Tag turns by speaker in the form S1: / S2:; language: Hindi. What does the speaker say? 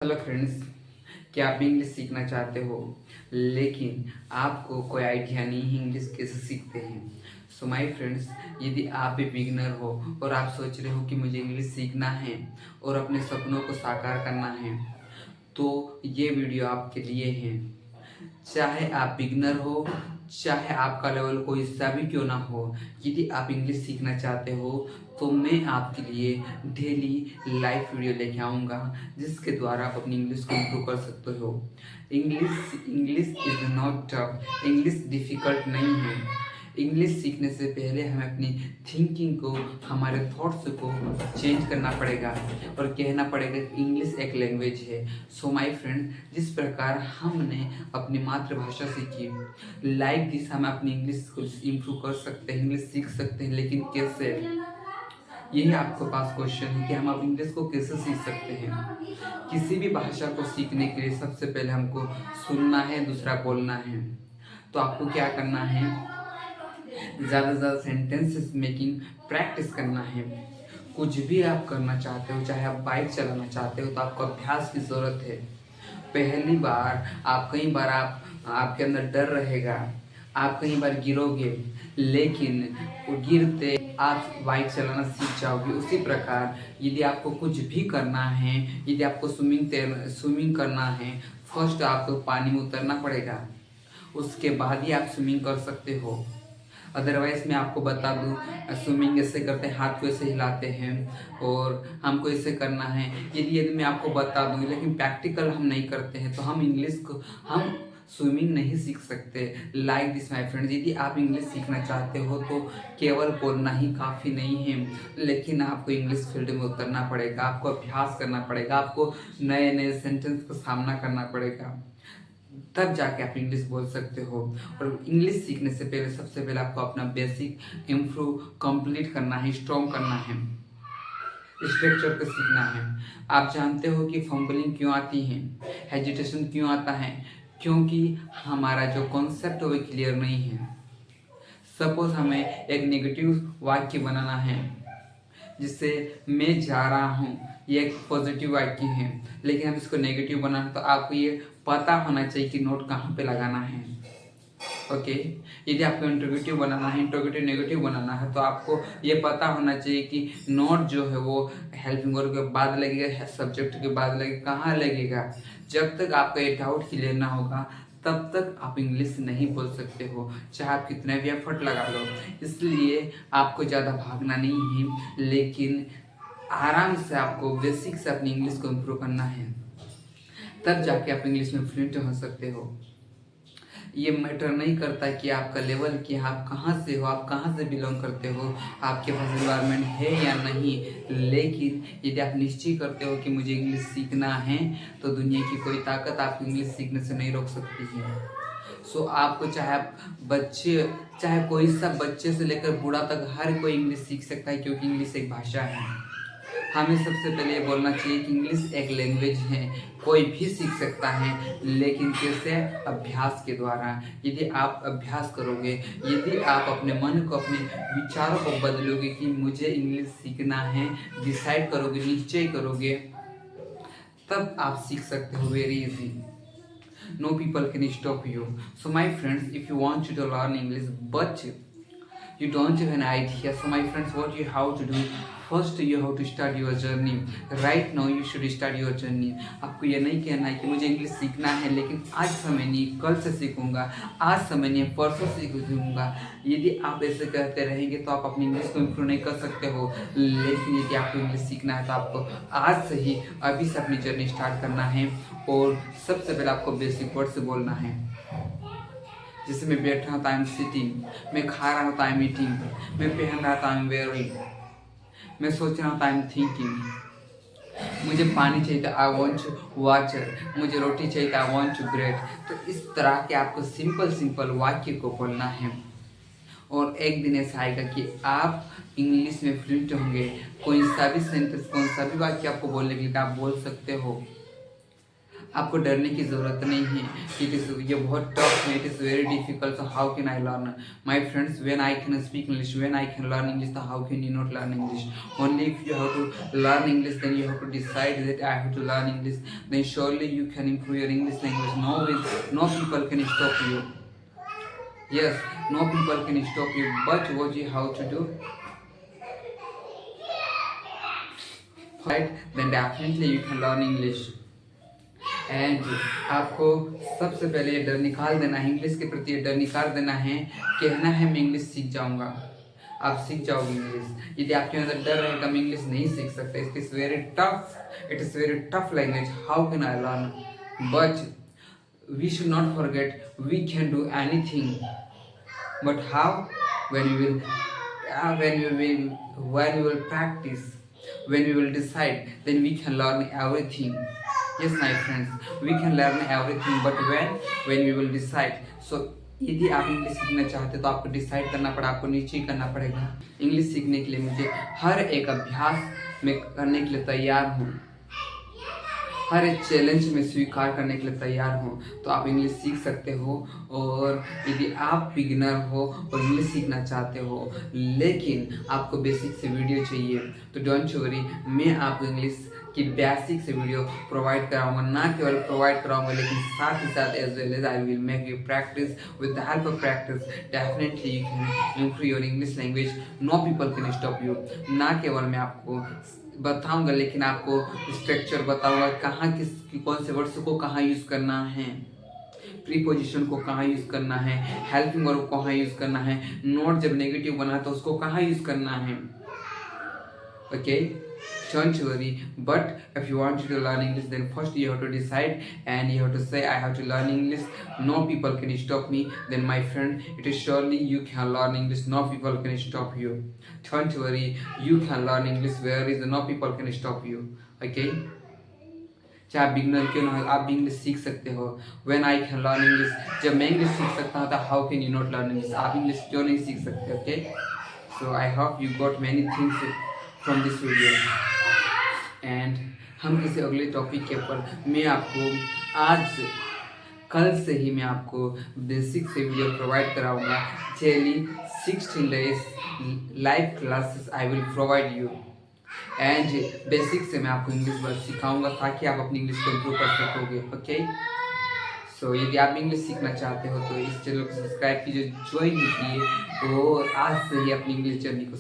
S1: हेलो फ्रेंड्स, क्या आप इंग्लिश सीखना चाहते हो लेकिन आपको कोई आइडिया नहीं है इंग्लिश कैसे सीखते हैं। सो माय फ्रेंड्स, यदि आप भी बिगिनर हो और आप सोच रहे हो कि मुझे इंग्लिश सीखना है और अपने सपनों को साकार करना है तो ये वीडियो आपके लिए है। चाहे आप बिगनर हो, चाहे आपका लेवल कोई सा भी क्यों ना हो, यदि आप इंग्लिश सीखना चाहते हो तो मैं आपके लिए डेली लाइव वीडियो लेके आऊँगा जिसके द्वारा आप अपनी इंग्लिश को इम्प्रूव कर सकते हो। English English is not tough, English difficult नहीं है। इंग्लिश सीखने से पहले हमें अपनी थिंकिंग को, हमारे थॉट्स को चेंज करना पड़ेगा और कहना पड़ेगा कि इंग्लिश एक लैंग्वेज है। सो माय फ्रेंड, जिस प्रकार हमने अपनी मातृभाषा सीखी, लाइक दिस हम अपनी इंग्लिश को इम्प्रूव कर सकते हैं, इंग्लिश सीख सकते हैं, लेकिन कैसे? यही आपके पास क्वेश्चन है कि हम अब इंग्लिश को कैसे सीख सकते हैं। किसी भी भाषा को सीखने के लिए सबसे पहले हमको सुनना है, दूसरा बोलना है। तो आपको क्या करना है, ज़्यादा से ज़्यादा सेंटेंसेस मेकिंग प्रैक्टिस करना है। कुछ भी आप करना चाहते हो, चाहे आप बाइक चलाना चाहते हो तो आपको अभ्यास की ज़रूरत है। पहली बार आप कई बार आपके अंदर डर रहेगा, आप कई बार गिरोगे, लेकिन वो गिरते आप बाइक चलाना सीख जाओगे। उसी प्रकार यदि आपको कुछ भी करना है, यदि आपको स्विमिंग करना है, फर्स्ट आपको पानी में उतरना पड़ेगा, उसके बाद ही आप स्विमिंग कर सकते हो। अदरवाइज मैं आपको बता दूं, स्विमिंग ऐसे करते हैं, हाथ को ऐसे हिलाते हैं और हमको ऐसे करना है। यदि मैं आपको बता दूं लेकिन प्रैक्टिकल हम नहीं करते हैं तो हम स्विमिंग नहीं सीख सकते। लाइक दिस माय फ्रेंड्स, यदि आप इंग्लिश सीखना चाहते हो तो केवल बोलना ही काफ़ी नहीं है, लेकिन आपको इंग्लिश फील्ड में उतरना पड़ेगा, आपको अभ्यास करना पड़ेगा, आपको नए नए सेंटेंस का सामना करना पड़ेगा, तब जाके आप इंग्लिश बोल सकते हो। और इंग्लिश सीखने से पहले सबसे पहले आपको अपना बेसिक इम्प्रूव कंप्लीट करना है, स्ट्रॉन्ग करना है, स्ट्रक्चर को सीखना है। आप जानते हो कि फंबलिंग क्यों आती है, हेजिटेशन क्यों आता है? क्योंकि हमारा जो कॉन्सेप्ट है वो क्लियर नहीं है। सपोज हमें एक नेगेटिव वाक्य बनाना है, जिससे मैं जा रहा हूँ, ये एक पॉजिटिव वाक्य है, लेकिन हम इसको नेगेटिव बनाना, तो आपको ये पता होना चाहिए कि नोट कहाँ पे लगाना है। ओके, यदि आपको इंट्रोगेटिव बनाना है, इंट्रोगेटिव नेगेटिव बनाना है, तो आपको ये पता होना चाहिए कि नोट जो है वो हेल्पिंग वर्ब के बाद लगेगा, सब्जेक्ट के बाद लगेगा, कहाँ लगेगा। जब तक आपका ये डाउट क्लियर ना होगा तब तक आप इंग्लिश नहीं बोल सकते हो, चाहे आप कितने भी एफर्ट लगा लो। इसलिए आपको ज़्यादा भागना नहीं है, लेकिन आराम से आपको बेसिक से अपनी इंग्लिश को इम्प्रूव करना है, तब जाके आप इंग्लिश में फ्लुएंट हो सकते हो। ये मैटर नहीं करता कि आपका लेवल क्या, आप कहाँ से हो, आप कहाँ से बिलोंग करते हो, आपके पास एनवायरनमेंट है या नहीं, लेकिन यदि आप निश्चय करते हो कि मुझे इंग्लिश सीखना है तो दुनिया की कोई ताकत आपको इंग्लिश सीखने से नहीं रोक सकती है। सो आपको चाहे कोई सा बच्चे से लेकर बूढ़ा तक हर कोई इंग्लिश सीख सकता है, क्योंकि इंग्लिश एक भाषा है। हमें सबसे पहले ये बोलना चाहिए कि इंग्लिश एक लैंग्वेज है, कोई भी सीख सकता है, लेकिन कैसे? अभ्यास के द्वारा। यदि आप अभ्यास करोगे, यदि आप अपने मन को, अपने विचारों को बदलोगे कि मुझे इंग्लिश सीखना है, डिसाइड करोगे, निश्चय करोगे, तब आप सीख सकते हो very easy. No people can stop you. So my friends, if you want to learn English but you don't have an idea, so my friends, what you have to do, first you have to start your journey. Right now you should start your journey. आपको ये नहीं कहना है कि मुझे इंग्लिश सीखना है लेकिन आज समय नहीं, कल से सीखूंगा, आज समय नहीं, परसों सीखूंगा। यदि आप ऐसे कहते रहेंगे तो आप अपनी इंग्लिश को इम्प्रूव नहीं कर सकते हो। लेकिन यदि आपको इंग्लिश सीखना है तो आपको आज से ही, अभी से अपनी जर्नी स्टार्ट करना है। और सबसे पहले आपको बेसिक वर्ड से बोलना है। जैसे मैं बैठा हूँ तो आई एम सिटिंग, मैं खा रहा हूँ तो आई एम ईटिंग, मैं पहन रहा तो आई एम वेयरिंग, मैं सोच रहा हूँ तो आई एम थिंकिंग, मुझे पानी चाहिए तो आई वॉन्ट वाटर, मुझे रोटी चाहिए तो आई वॉन्ट ब्रेड। तो इस तरह के आपको सिंपल वाक्य को बोलना है। और एक दिन ऐसा आएगा कि आप इंग्लिश में फ्लुएंट होंगे, कोई सा भी सेंटेंस, कौन सा भी वाक्य आपको बोलने के लिए आप बोल सकते हो। आपको डरने की ज़रूरत नहीं है। ये बहुत टफ है, it is very difficult, so how can I learn? My friends, when I can speak English, when I can learn English, तो how can you not learn English? Only if you have to learn English, then you have to decide that I have to learn English, then surely you can improve your English language. No people can stop you. Yes, no people can stop you, but what you have to do, right? Then definitely you can learn English. And आपको सबसे पहले ये डर निकाल देना है, इंग्लिश के प्रति ये डर निकाल देना है, कहना है मैं इंग्लिश सीख जाऊंगा। आप सीख जाओगे इंग्लिश। यदि आपके अंदर डर रहेगा मैं इंग्लिश नहीं सीख सकता, it is very tough, it is very tough language, how can I learn? But we should not forget we can do anything, but how? when we will when we will practice, when we will decide, then we can learn everything. Yes my friends, we can learn everything, but when we will decide. So यदि आप इंग्लिश सीखना चाहते हैं तो आपको डिसाइड करना पड़ा, आपको निश्चय करना पड़ेगा। इंग्लिश सीखने के लिए मुझे हर एक अभ्यास में करने के लिए तैयार हूँ, हर एक चैलेंज में स्वीकार करने के लिए तैयार हो, तो आप इंग्लिश सीख सकते हो। और यदि आप बिगिनर हो और इंग्लिश सीखना चाहते हो लेकिन आपको बेसिक से वीडियो चाहिए, तो डोंट वरी, मैं आपको इंग्लिश की बेसिक से वीडियो प्रोवाइड कराऊंगा। ना केवल प्रोवाइड कराऊंगा लेकिन साथ ही साथ as well as I will make you practice. With the help of practice definitely you can improve your English language. No people can stop you. ना केवल मैं आपको बताऊंगा लेकिन आपको स्ट्रक्चर बताऊंगा, कहाँ कौन से वर्ड्स को कहाँ यूज़ करना है, प्रीपोजिशन को कहाँ यूज़ करना है, हेल्पिंग वर्ब को कहाँ यूज़ करना है, नोट जब नेगेटिव बना तो उसको कहाँ यूज़ करना है। Okay, don't worry, but if you want to learn English, then first you have to decide and you have to say I have to learn English. No people can stop me. Then my friend, it is surely you can learn English. No people can stop you. Don't worry, you can learn English. Where is no people can stop you. Okay, चाहे आप बिगनर क्यों ना हो, आप भी इंग्लिश सीख सकते हो। When I can learn English, जब मैं इंग्लिश सीख सकता हूँ तो how can you not learn English? आप इंग्लिश क्यों नहीं सीख सकते? Okay, so I hope you got many things from this video. And हम किसी अगले टॉपिक के ऊपर मैं आपको कल से ही मैं आपको बेसिक से वीडियो प्रोवाइड कराऊंगा। Daily 16 days live classes I will provide you and basic से मैं आपको इंग्लिश वर्ड सिखाऊंगा ताकि आप अपनी इंग्लिश को इम्प्रूव कर सकोगे। ओके, सो यदि आप इंग्लिश सीखना चाहते हो तो इस चैनल को सब्सक्राइब कीजिए, ज्वाइन कीजिए और आज से ही अपनी इंग्लिश जर्नी को